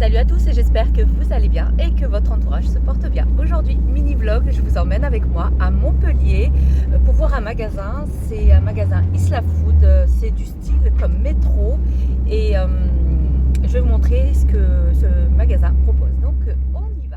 Salut à tous et j'espère que vous allez bien et que votre entourage se porte bien. Aujourd'hui, mini vlog, je vous emmène avec moi à Montpellier pour voir un magasin. C'est un magasin Isla Food, c'est du style comme métro et je vais vous montrer ce que ce magasin propose. Donc on y va.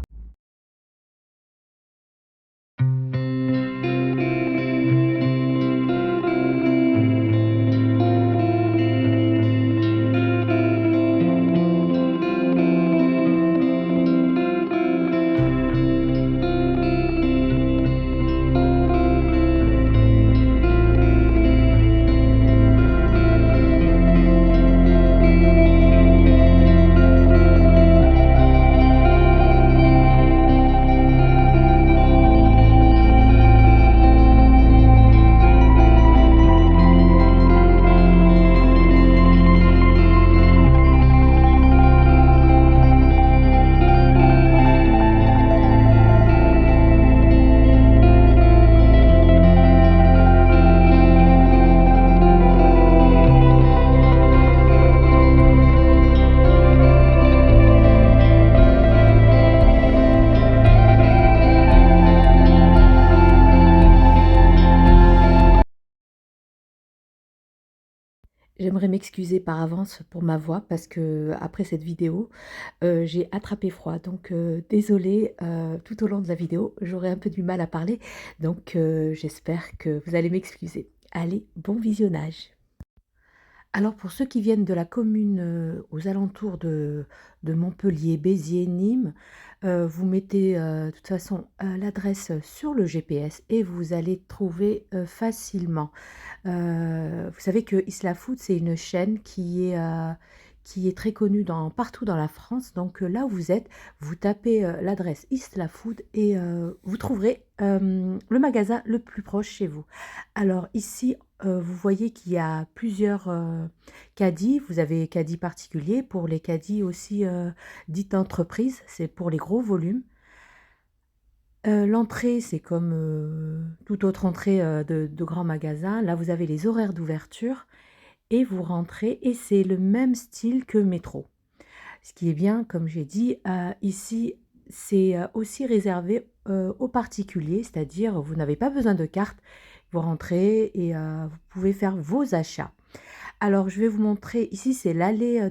J'aimerais m'excuser par avance pour ma voix parce que après cette vidéo, j'ai attrapé froid. Donc désolée, tout au long de la vidéo, j'aurai un peu du mal à parler. Donc j'espère que vous allez m'excuser. Allez, bon visionnage. Alors pour ceux qui viennent de la commune, aux alentours de Montpellier, Béziers, Nîmes, vous mettez, de toute façon, l'adresse sur le GPS et vous allez trouver, facilement. Vous savez que Isla Food, c'est une chaîne qui est très connue partout dans la France. Donc, là où vous êtes, vous tapez, l'adresse Isla Food et vous trouverez, le magasin le plus proche chez vous. Alors ici, vous voyez qu'il y a plusieurs, caddies. Vous avez caddie particulier, pour les caddies aussi, dites entreprises, c'est pour les gros volumes. L'entrée, c'est comme, toute autre entrée, de grands magasins. Là, vous avez les horaires d'ouverture et vous rentrez et c'est le même style que métro. Ce qui est bien, comme j'ai dit, ici, c'est, aussi réservé, aux particuliers, c'est-à-dire vous n'avez pas besoin de carte. Vous rentrez et vous pouvez faire vos achats. Alors je vais vous montrer, ici c'est l'allée,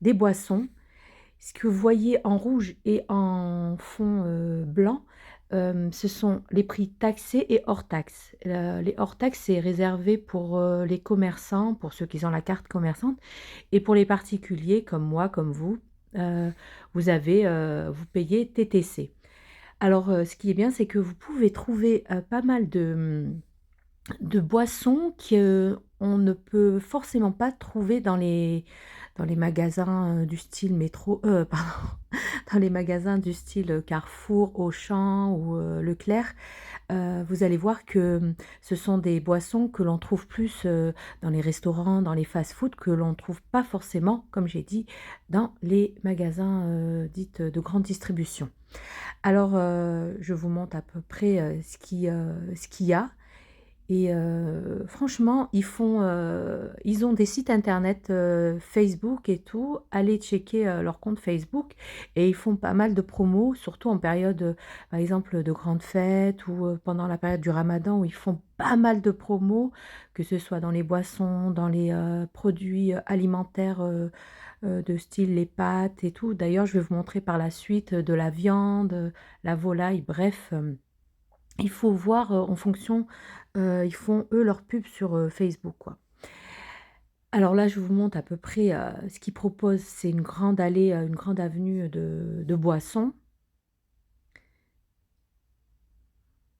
des boissons. Ce que vous voyez en rouge et en fond, blanc, ce sont les prix taxés et hors taxes. Les hors taxes, c'est réservé pour, les commerçants, pour ceux qui ont la carte commerçante et pour les particuliers comme moi, comme vous, heu, vous payez TTC. Alors, ce qui est bien, c'est que vous pouvez trouver, pas mal de boissons qu'on ne peut forcément pas trouver dans les magasins, du style métro pardon, dans les magasins du style, Carrefour, Auchan ou, Leclerc. Vous allez voir que, ce sont des boissons que l'on trouve plus, dans les restaurants, dans les fast-food, que l'on ne trouve pas forcément, comme j'ai dit, dans les magasins, dites, de grande distribution. Alors, je vous montre à peu près, ce qu'il y a. Et franchement, ils ont des sites internet, Facebook et tout. Allez checker, leur compte Facebook et ils font pas mal de promos, surtout en période, par exemple, de grandes fêtes ou pendant la période du ramadan où ils font pas mal de promos, que ce soit dans les boissons, dans les, produits, alimentaires, de style les pâtes et tout. D'ailleurs, je vais vous montrer par la suite, de la viande, la volaille, bref, il faut voir, en fonction, ils font eux leur pub sur, Facebook, quoi. Alors là, je vous montre à peu près, ce qu'ils proposent. C'est une grande allée, une grande avenue de boissons.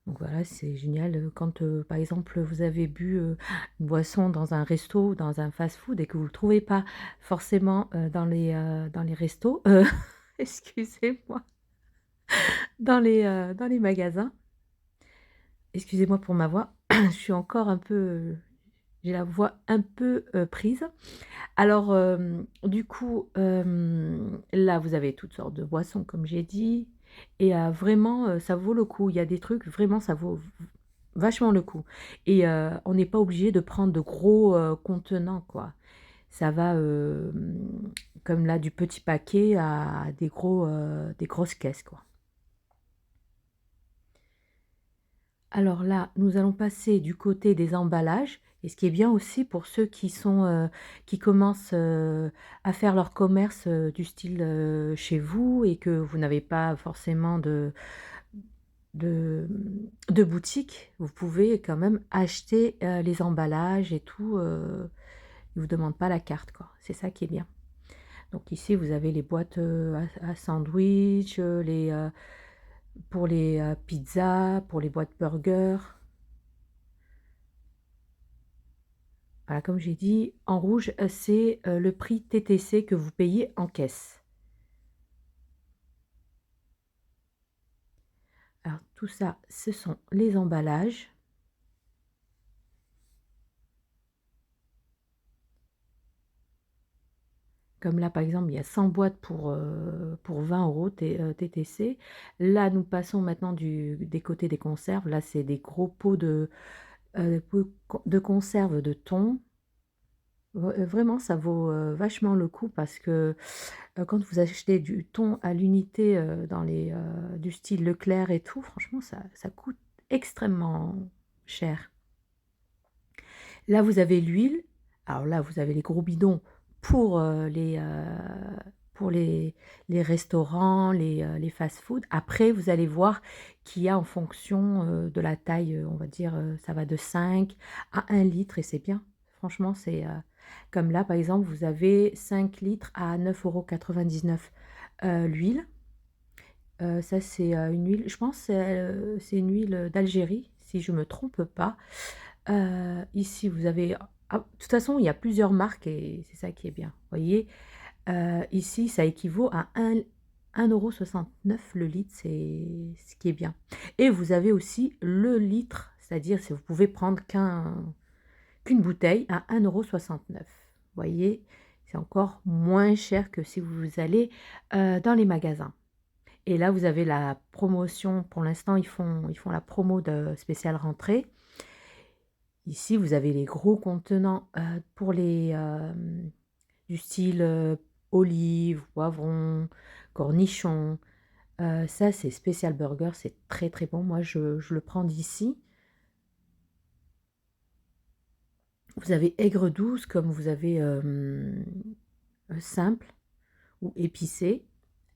Donc voilà, c'est génial, quand, par exemple, vous avez bu, une boisson dans un resto ou dans un fast-food et que vous ne le trouvez pas forcément, dans les restos, excusez-moi, dans les magasins. Excusez-moi pour ma voix, je suis encore un peu, j'ai la voix un peu, prise. Alors, du coup, là, vous avez toutes sortes de boissons, comme j'ai dit et vraiment, ça vaut le coup. Il y a des trucs, vraiment, ça vaut vachement le coup et on n'est pas obligé de prendre de gros, contenants, quoi. Ça va, comme là, du petit paquet à des grosses caisses, quoi. Alors là, nous allons passer du côté des emballages et ce qui est bien aussi pour ceux qui commencent, à faire leur commerce, du style, chez vous et que vous n'avez pas forcément de boutique, vous pouvez quand même acheter, les emballages et tout, ils vous demandent pas la carte, quoi. C'est ça qui est bien. Donc ici, vous avez les boîtes, à sandwich, pour les, pizzas, pour les boîtes burgers. Voilà, comme j'ai dit, en rouge, c'est, le prix TTC que vous payez en caisse. Alors tout ça, ce sont les emballages. Comme là, par exemple, il y a 100 boîtes pour 20 € TTC. Là, nous passons maintenant des côtés des conserves. Là, c'est des gros pots de conserve de thon. Vraiment, ça vaut, vachement le coup parce que, quand vous achetez du thon à l'unité, du style Leclerc et tout, franchement, ça coûte extrêmement cher. Là, vous avez l'huile. Alors là, vous avez les gros bidons pour, pour les restaurants, les fast-food. Après, vous allez voir qu'il y a en fonction, de la taille, on va dire, ça va de 5 à 1 litre et c'est bien. Franchement, comme là, par exemple, vous avez 5 litres à 9,99 €, l'huile. Ça, c'est, une huile, je pense, c'est une huile d'Algérie, si je me trompe pas. Ici, vous avez de toute façon, il y a plusieurs marques et c'est ça qui est bien. Vous voyez? Ici, ça équivaut à 1,69 € le litre, c'est ce qui est bien. Et vous avez aussi le litre, c'est-à-dire si vous pouvez prendre qu'une bouteille à 1,69 €. Vous voyez? C'est encore moins cher que si vous allez, dans les magasins. Et là, vous avez la promotion, pour l'instant, ils font la promo de spéciale rentrée. Ici, vous avez les gros contenants, pour du style, olives, poivrons, cornichons. Ça, c'est spécial burger, c'est très, très bon. Moi, je le prends d'ici. Vous avez aigre douce comme vous avez, simple ou épicé.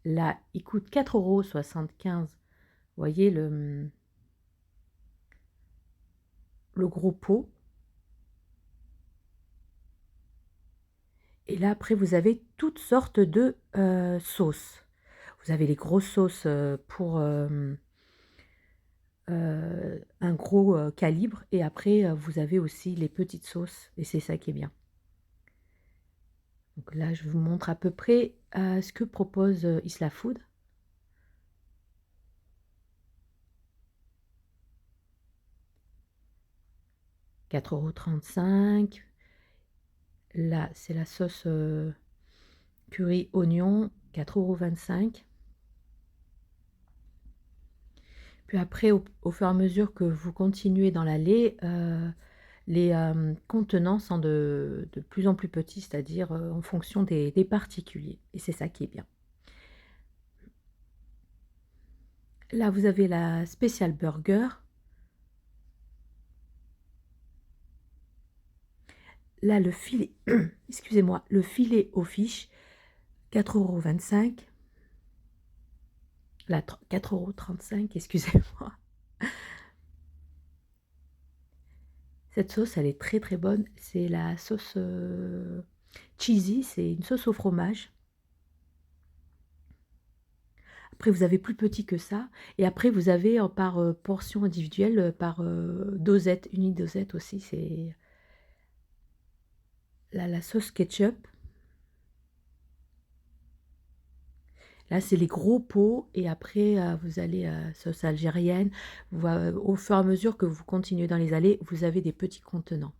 Là, il coûte 4,75 €. Vous voyez le gros pot. Et là, après, vous avez toutes sortes de, sauces. Vous avez les grosses sauces, pour, un gros, calibre et après, vous avez aussi les petites sauces et c'est ça qui est bien. Donc là, je vous montre à peu près, ce que propose, Isla Food. 4,35 €. Là, c'est la sauce, curry oignon, 4,25 €. Puis après, au fur et à mesure que vous continuez dans l'allée, les, contenants sont de plus en plus petits, c'est-à-dire, en fonction des particuliers et c'est ça qui est bien. Là, vous avez la spéciale burger. Là, le filet excusez-moi, le filet aux fiches, 4,25 €. Là, 4,35 €, excusez-moi. Cette sauce, elle est très, très bonne. C'est la sauce, cheesy, c'est une sauce au fromage. Après, vous avez plus petit que ça et après vous avez, par, portion individuelle, par, dosette, unique dosette aussi, c'est la sauce ketchup. Là, c'est les gros pots et après, vous allez, sauce algérienne. Au fur et à mesure que vous continuez dans les allées, vous avez des petits contenants.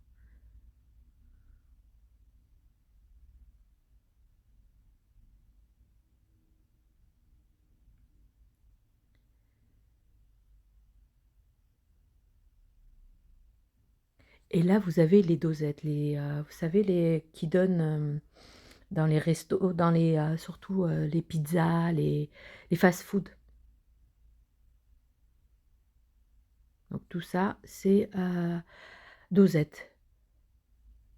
Et là, vous avez les dosettes, vous savez les qui donnent, dans les restos, dans les, surtout, les pizzas, les fast-food. Donc tout ça, c'est, dosette.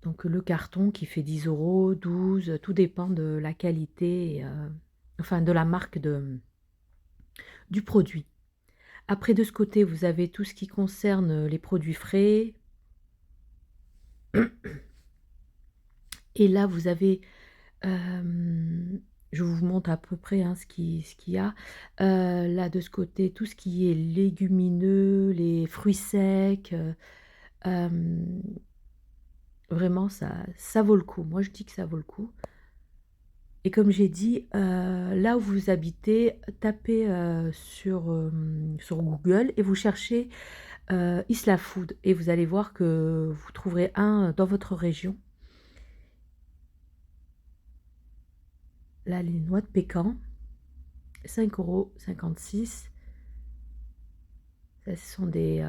Donc le carton qui fait 10 €, 12, tout dépend de la qualité et enfin de la marque du produit. Après de ce côté, vous avez tout ce qui concerne, les produits frais et là vous avez, je vous montre à peu près, hein, ce qu'il y a. Là de ce côté, tout ce qui est légumineux, les fruits secs, hem, vraiment ça vaut le coup. Moi je dis que ça vaut le coup. Et comme j'ai dit, là où vous habitez, tapez, sur Google et vous cherchez, Isla Food et vous allez voir que vous trouverez un, dans votre région. Là, les noix de pécan, 5,56 €. Ça, ce sont des,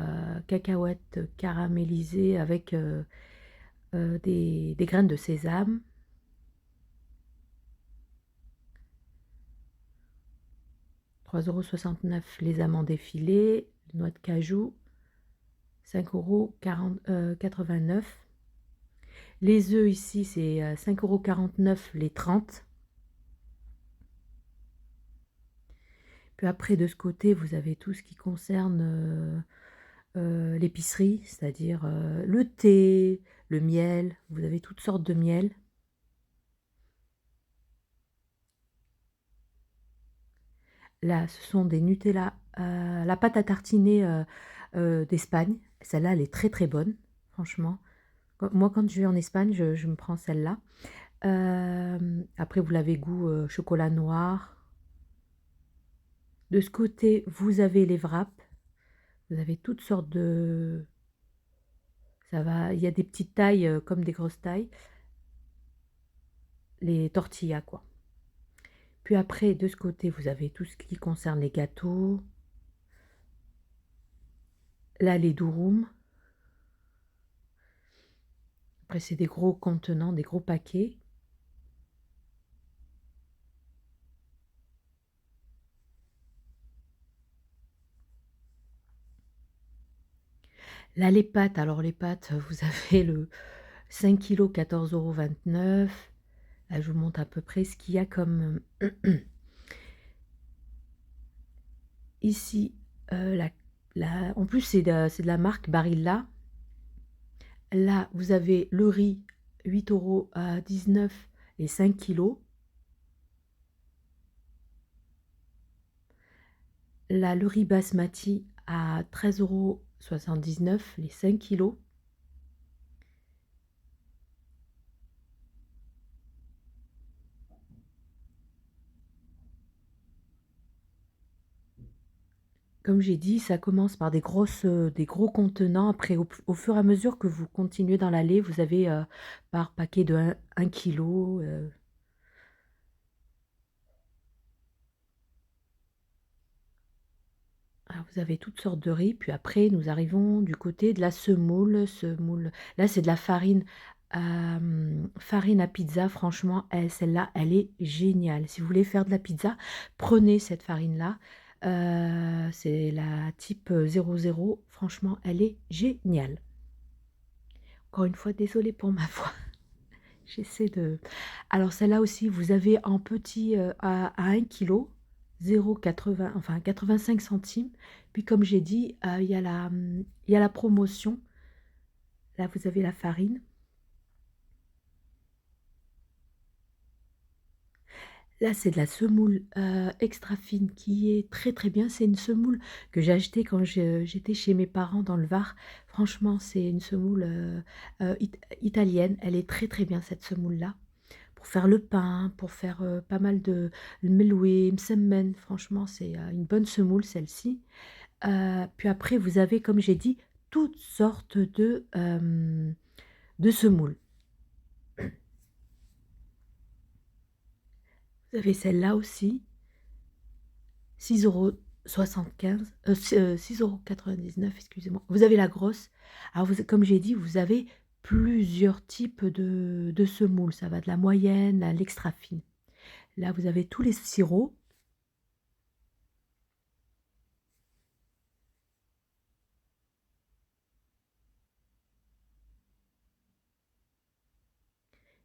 cacahuètes caramélisées avec, des graines de sésame. 3,69 € les amandes effilées, les noix de cajou, 5,89 €. Les œufs ici, c'est, 5,49 € les 30. Puis après de ce côté, vous avez tout ce qui concerne, l'épicerie, c'est-à-dire, le thé, le miel, vous avez toutes sortes de miel. Là, ce sont des Nutella, la pâte à tartiner, d'Espagne. Celle-là, elle est très, très bonne, franchement. Quand je vais en Espagne, je me prends celle-là. Après vous l'avez goût, chocolat noir. De ce côté, vous avez les wraps. Vous avez toutes sortes de ça va il y a des petites tailles, comme des grosses tailles. Les tortillas, quoi. Puis après, de ce côté, vous avez tout ce qui concerne les gâteaux. Là, les durum. Après, c'est des gros contenants, des gros paquets. Là, les pâtes, alors les pâtes, vous avez le 5 kilos, 14,29 €. Là, je vous montre à peu près ce qu'il y a comme, ici, la en plus, c'est de la marque Barilla. Là, vous avez le riz, 8,19 € les 5 kilos. Là, le riz basmati à 13,79 € les 5 kilos. Comme j'ai dit, ça commence par des gros contenants. Après, au fur et à mesure que vous continuez dans l'allée, vous avez, par paquet de 1 kilo, vous avez toutes sortes de riz. Puis après, nous arrivons du côté de la semoule. Là, c'est de la farine, farine à pizza. Franchement, celle-là, elle est géniale. Si vous voulez faire de la pizza, prenez cette farine-là. C'est la type, 00. Franchement, elle est géniale. Encore une fois, désolée pour ma voix. J'essaie de alors celle-là aussi, vous avez en petit, à 1 kg, 0,80 enfin 85 centimes. Puis comme j'ai dit, il y a la promotion. Là, vous avez la farine. Là, c'est de la semoule, extra fine qui est très, très bien. C'est une semoule que j'ai achetée quand j'étais chez mes parents dans le Var. Franchement, c'est une semoule, italienne. Elle est très, très bien cette semoule-là. Pour faire le pain, pour faire, pas mal de melouis, msemen, franchement, c'est, une bonne semoule celle-ci. Puis après vous avez, comme j'ai dit, toutes sortes de semoules. Vous avez celle-là aussi, 6,75 €, 6,99 €, excusez-moi. Vous avez la grosse. Alors vous comme j'ai dit, vous avez plusieurs types de semoule. Ça va de la moyenne à l'extra fine. Là, vous avez tous les sirops.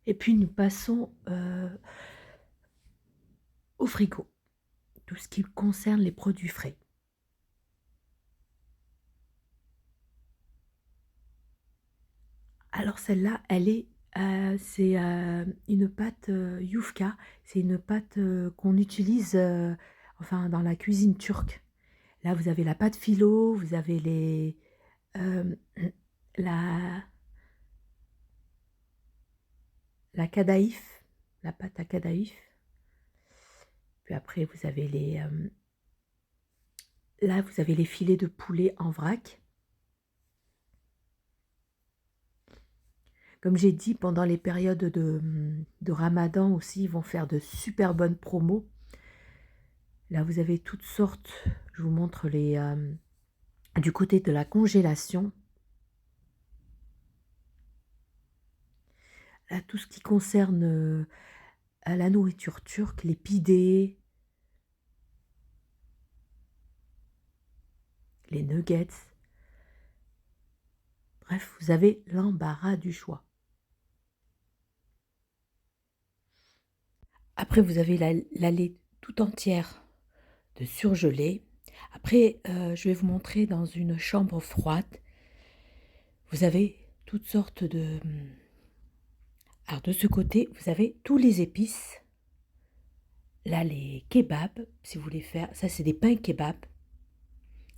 Et puis nous passons, au frigo, tout ce qui concerne les produits frais. Alors celle-là, elle est, c'est, une pâte, yufka. C'est une pâte, qu'on utilise, enfin dans la cuisine turque. Là, vous avez la pâte filo, vous avez les, hem, la la kadaïf, la pâte à kadaïf. Puis après vous avez les, là vous avez les filets de poulet en vrac. Comme j'ai dit, pendant les périodes de ramadan aussi, ils vont faire de super bonnes promos. Là, vous avez toutes sortes. Je vous montre les, du côté de la congélation. Là, tout ce qui concerne, à la nourriture turque, les pidés, les nuggets. Bref, vous avez l'embarras du choix. Après, vous avez la lait tout entière de surgelée. Après, je vais vous montrer dans une chambre froide. Vous avez toutes sortes de, alors de ce côté, vous avez tous les épices. Là, les kebabs, si vous voulez faire, ça c'est des pains kebabs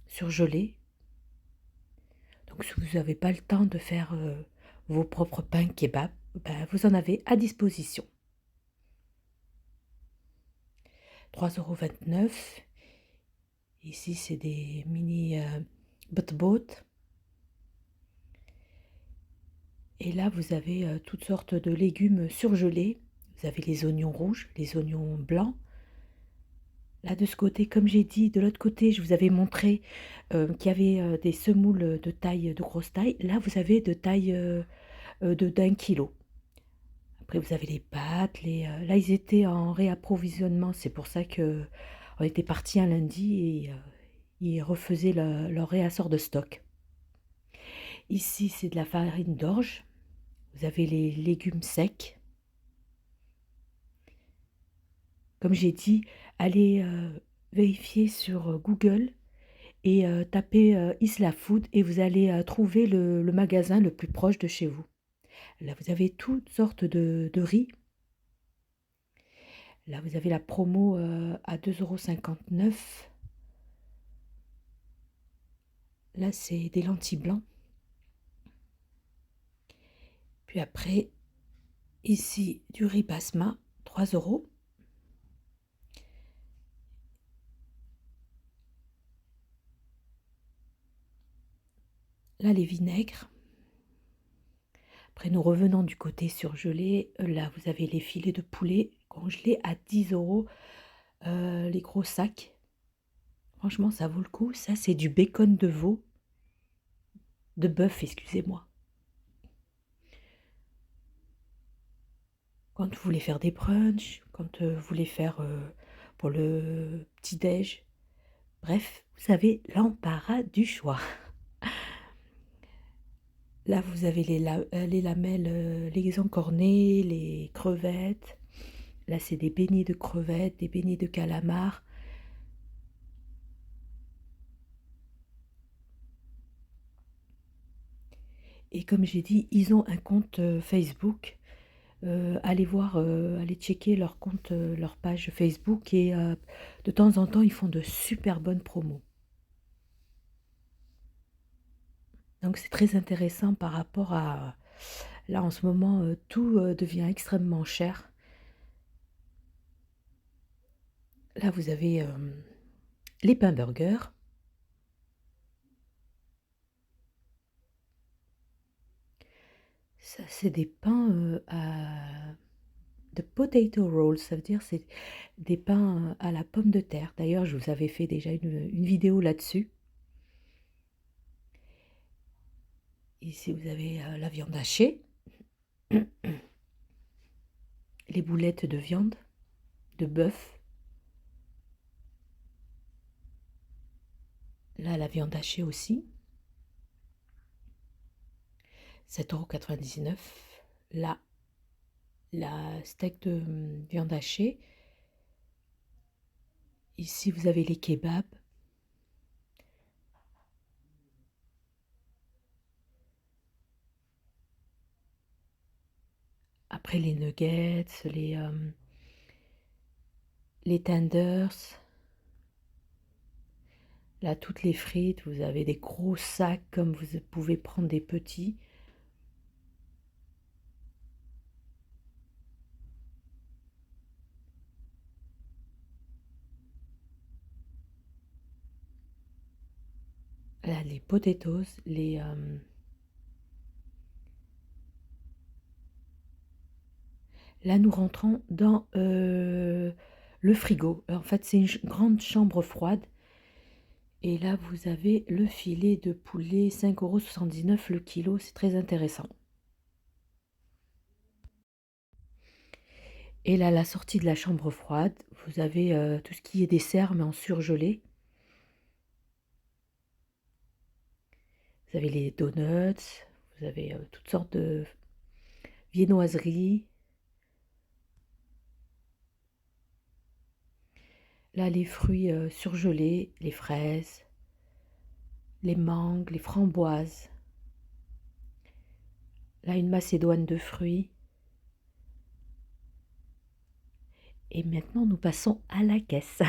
surgelés. Donc si vous n'avez pas le temps de faire vos propres pains kebabs, ben, vous en avez à disposition. 3,29 €. Ici, c'est des mini bot. Et là, vous avez toutes sortes de légumes surgelés. Vous avez les oignons rouges, les oignons blancs. Là, de ce côté, comme j'ai dit, de l'autre côté, je vous avais montré qu'il y avait des semoules de taille, de grosse taille. Là, vous avez de taille d'1 kilo. Après, vous avez les pâtes. Là, ils étaient en réapprovisionnement. C'est pour ça que on était parti un lundi et ils refaisaient leur réassort de stock. Ici, c'est de la farine d'orge. Vous avez les légumes secs. Comme j'ai dit, allez vérifier sur Google et tapez Isla Food et vous allez trouver le magasin le plus proche de chez vous. Là, vous avez toutes sortes de riz. Là, vous avez la promo à 2,59 €. Là, c'est des lentilles blancs. Puis après, ici, du riz basma, 3 €. Là, les vinaigres. Après, nous revenons du côté surgelé. Là, vous avez les filets de poulet congelés à 10 €, les gros sacs. Franchement, ça vaut le coup. Ça, c'est du bacon de veau, de bœuf, excusez-moi. Quand vous voulez faire des brunchs, quand vous voulez faire pour le petit-déj. Bref, vous avez l'embarras du choix. Là, vous avez les lamelles, les encornées, les crevettes. Là, c'est des beignets de crevettes, des beignets de calamars. Et comme j'ai dit, ils ont un compte Facebook. Allez voir, allez checker leur compte, leur page Facebook et de temps en temps, ils font de super bonnes promos. Donc c'est très intéressant par rapport à là, en ce moment, tout, devient extrêmement cher. Là, vous avez, les pains burgers. Ça, c'est des pains, à de potato rolls, ça veut dire c'est des pains, à la pomme de terre. D'ailleurs, je vous avais fait déjà une vidéo là-dessus. Ici, vous avez la viande hachée, les boulettes de viande, de bœuf. Là, la viande hachée aussi, 7,99 €. Là, la steak de viande hachée. Ici, vous avez les kebabs. Après, les nuggets, les tenders. Là, toutes les frites, vous avez des gros sacs comme vous pouvez prendre des petits. Là, les potatoes, Là, nous rentrons dans le frigo. En fait, c'est une grande chambre froide. Et là, vous avez le filet de poulet, 5,79 € le kilo. C'est très intéressant. Et là, la sortie de la chambre froide, vous avez tout ce qui est dessert, mais en surgelé. Vous avez les donuts, vous avez toutes sortes de viennoiseries. Là, les fruits surgelés, les fraises, les mangues, les framboises. Là, une macédoine de fruits. Et maintenant, nous passons à la caisse.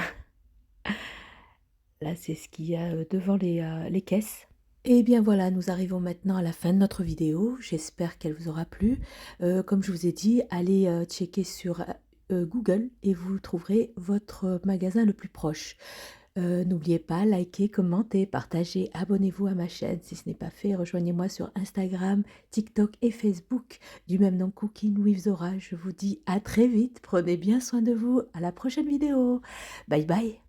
Là, c'est ce qu'il y a devant les caisses. Et bien voilà, nous arrivons maintenant à la fin de notre vidéo. J'espère qu'elle vous aura plu. Comme je vous ai dit, allez checker sur Google et vous trouverez votre magasin le plus proche. N'oubliez pas, likez, commentez, partagez, abonnez-vous à ma chaîne si ce n'est pas fait. Rejoignez-moi sur Instagram, TikTok et Facebook du même nom Cooking with Zora. Je vous dis à très vite. Prenez bien soin de vous. À la prochaine vidéo. Bye bye.